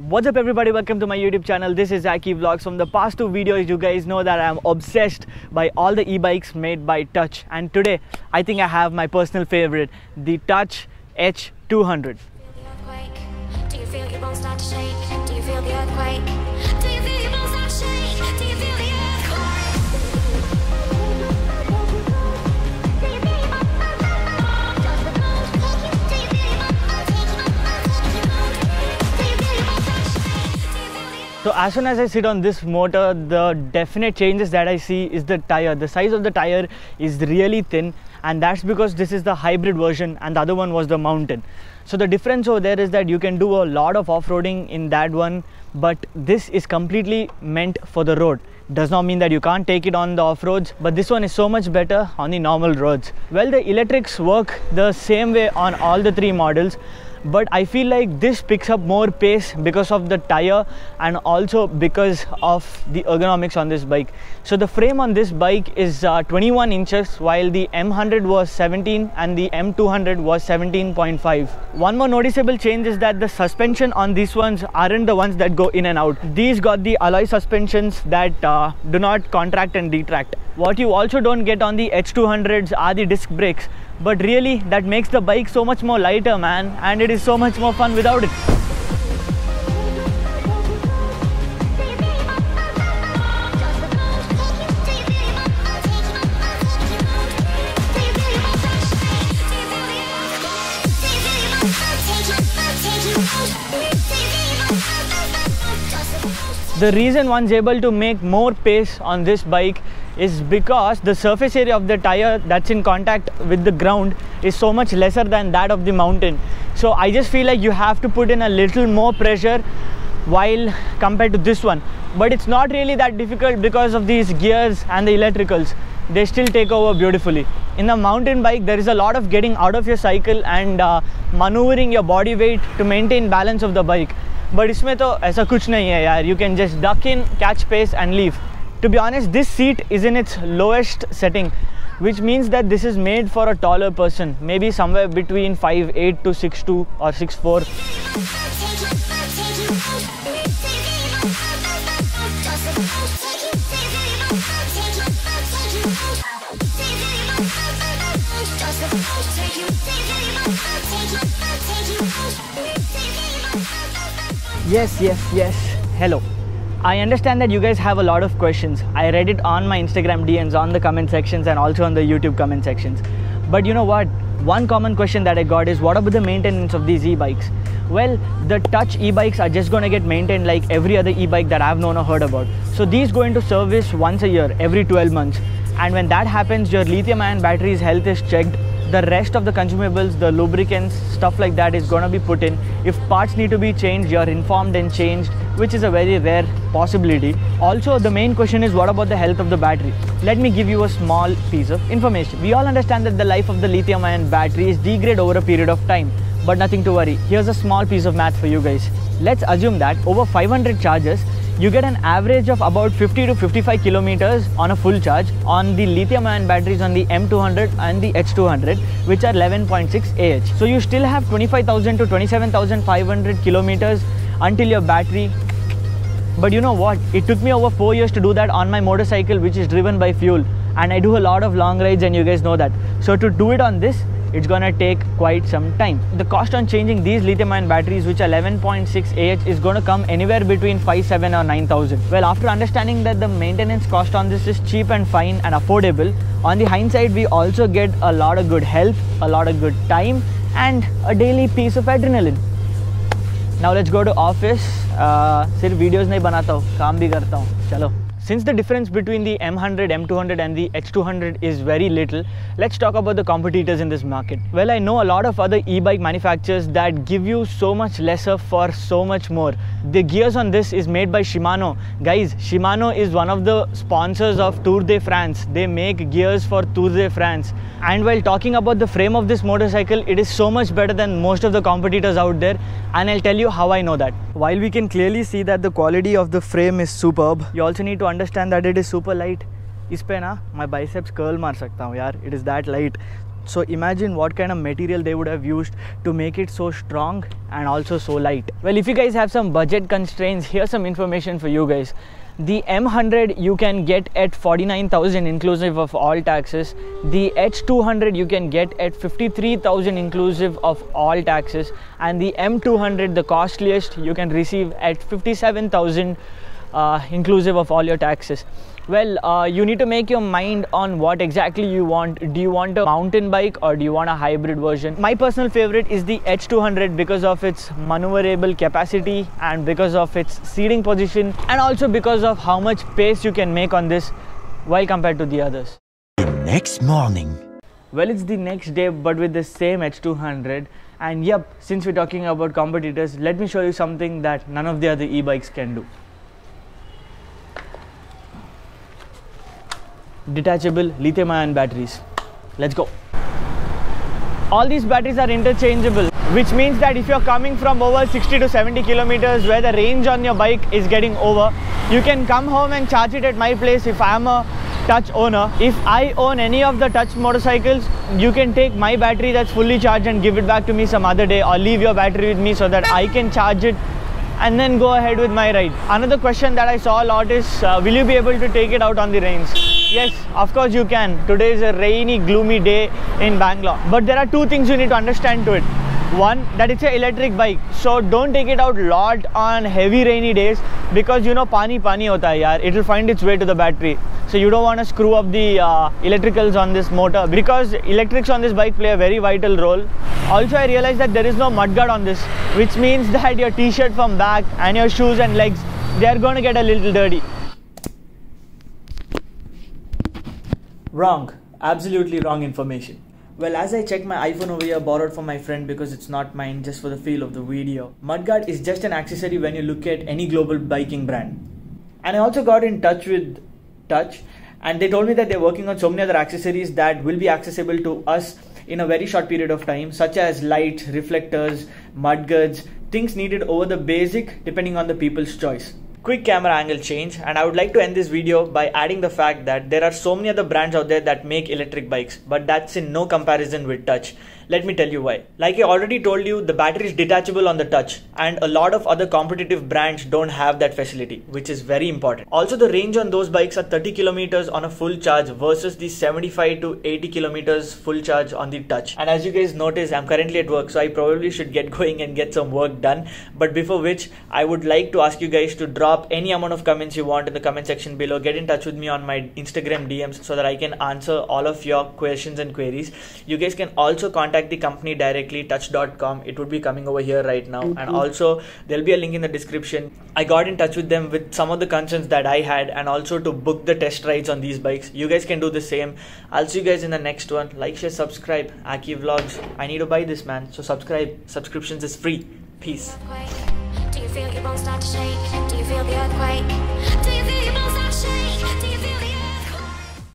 What's up everybody, welcome to my YouTube channel. This is Zaki Vlogs. From the past two videos you guys know that I'm obsessed by all the e-bikes made by Toutche, and today I think I have my personal favorite, the Toutche H200. So as soon as I sit on this motor, the definite changes that I see is the tire. The size of the tire is really thin, and that's because this is the hybrid version and the other one was the mountain. So the difference over there is that you can do a lot of off-roading in that one, but this is completely meant for the road. Does not mean that you can't take it on the off-roads, but this one is so much better on the normal roads. Well, the electrics work the same way on all the three models, but I feel like this picks up more pace because of the tire and also because of the ergonomics on this bike. So the frame on this bike is 21 inches while the M100 was 17 and the M200 was 17.5. One more noticeable change is that the suspension on these ones aren't the ones that go in and out. These got the alloy suspensions that do not contract and retract. What you also don't get on the H200s are the disc brakes, but really that makes the bike so much more lighter, man, and it is so much more fun without it. The reason one's able to make more pace on this bike is because the surface area of the tire that's in contact with the ground is so much lesser than that of the mountain. So I just feel like you have to put in a little more pressure while compared to this one. But it's not really that difficult because of these gears and the electricals. They still take over beautifully. In the mountain bike, there is a lot of getting out of your cycle and maneuvering your body weight to maintain balance of the bike. But इसमें तो ऐसा कुछ नहीं है यार. You can just duck in, catch pace and leave. To be honest, this seat is in its lowest setting, which means that this is made for a taller person, maybe somewhere between 5'8" to 6'2" or 6'4". Yes. Hello. I understand that you guys have a lot of questions. I read it on my Instagram DMs, on the comment sections and also on the YouTube comment sections. But you know what? One common question that I got is, what about the maintenance of these e-bikes? Well, the Toutche e-bikes are just going to get maintained like every other e-bike that I've known or heard about. So these go into service once a year, every 12 months. And when that happens, your lithium-ion battery's health is checked. The rest of the consumables, the lubricants, stuff like that is going to be put in. If parts need to be changed, you're informed and changed, which is a very rare possibility. Also, the main question is, what about the health of the battery? Let me give you a small piece of information. We all understand that the life of the lithium-ion battery is degrade over a period of time. But nothing to worry. Here's a small piece of math for you guys. Let's assume that over 500 charges, you get an average of about 50 to 55 kilometers on a full charge on the lithium-ion batteries on the M200 and the H200, which are 11.6 Ah. So you still have 25,000 to 27,500 kilometers until your battery. But you know what? It took me over 4 years to do that on my motorcycle, which is driven by fuel. And I do a lot of long rides and you guys know that. So to do it on this, it's gonna take quite some time. The cost on changing these lithium-ion batteries, which are 11.6 Ah, is gonna come anywhere between 5,700 or 9,000. Well, after understanding that the maintenance cost on this is cheap and fine and affordable, on the hindsight, we also get a lot of good health, a lot of good time, and a daily piece of adrenaline. Now let's go to office. सिर्फ videos नहीं बनाता हूँ, काम भी करता हूँ. चलो. Since the difference between the M100, M200 and the H200 is very little, let's talk about the competitors in this market. Well, I know a lot of other e-bike manufacturers that give you so much lesser for so much more. The gears on this is made by Shimano. Guys, Shimano is one of the sponsors of Tour de France. They make gears for Tour de France. And while talking about the frame of this motorcycle, it is so much better than most of the competitors out there, and I'll tell you how I know that. While we can clearly see that the quality of the frame is superb, you also need to understand that it is super light. इस पे ना my biceps curl मार सकता हूँ यार. It is that light. So imagine what kind of material they would have used to make it so strong and also so light. Well, if you guys have some budget constraints, here's some information for you guys. The M100 you can get at 49,000 inclusive of all taxes. The H200 you can get at 53,000 inclusive of all taxes. And the M200, the costliest, you can receive at 57,000 inclusive of all your taxes. Well, you need to make your mind on what exactly you want. Do you want a mountain bike or do you want a hybrid version? My personal favorite is the H200 because of its maneuverable capacity and because of its seating position, and also because of how much pace you can make on this while compared to the others. The next morning. Well, it's the next day but with the same H200, and yep, since we're talking about competitors, let me show you something that none of the other e-bikes can do. Detachable lithium-ion batteries. Let's go. All these batteries are interchangeable, which means that if you're coming from over 60 to 70 kilometers where the range on your bike is getting over, you can come home and charge it at my place if I'm a Toutche owner. If I own any of the Toutche motorcycles, you can take my battery that's fully charged and give it back to me some other day, or leave your battery with me so that I can charge it and then go ahead with my ride. Another question that I saw a lot is, will you be able to take it out on the rains? Yes, of course you can. Today is a rainy, gloomy day in Bangalore. But there are two things you need to understand to it. One, that it's an electric bike, so don't take it out lot on heavy rainy days, because you know pani hota hai yaar, it will find its way to the battery. So you don't want to screw up the electricals on this motor, because electrics on this bike play a very vital role. Also, I realized that there is no mudguard on this, which means that your t-shirt from back and your shoes and legs, they are going to get a little dirty. Wrong. Absolutely wrong information. Well, as I check my iPhone over here, borrowed from my friend because it's not mine, just for the feel of the video, mudguard is just an accessory when you look at any global biking brand. And I also got in touch with Toutche, and they told me that they're working on so many other accessories that will be accessible to us in a very short period of time, such as lights, reflectors, mudguards, things needed over the basic depending on the people's choice. Quick camera angle change, and I would like to end this video by adding the fact that there are so many other brands out there that make electric bikes, but that's in no comparison with Toutche. Let me tell you why. Like I already told you, the battery is detachable on the Toutche, and a lot of other competitive brands don't have that facility, which is very important. Also, the range on those bikes are 30 kilometers on a full charge versus the 75 to 80 kilometers full charge on the Toutche. And as you guys notice, I'm currently at work, so I probably should get going and get some work done. But before which, I would like to ask you guys to drop any amount of comments you want in the comment section below. Get in touch with me on my Instagram DMs so that I can answer all of your questions and queries. You guys can also contact the company directly, toutche.com. It would be coming over here right now, and also there'll be a link in the description. I got in touch with them with some of the concerns that I had, and also to book the test rides on these bikes. You guys can do the same. I'll see you guys in the next one. Like, share, subscribe. Aki Vlogs. I need to buy this, man, so subscribe. Subscriptions is free. Peace. Do you feel your bones start to shake? Do you feel the earthquake?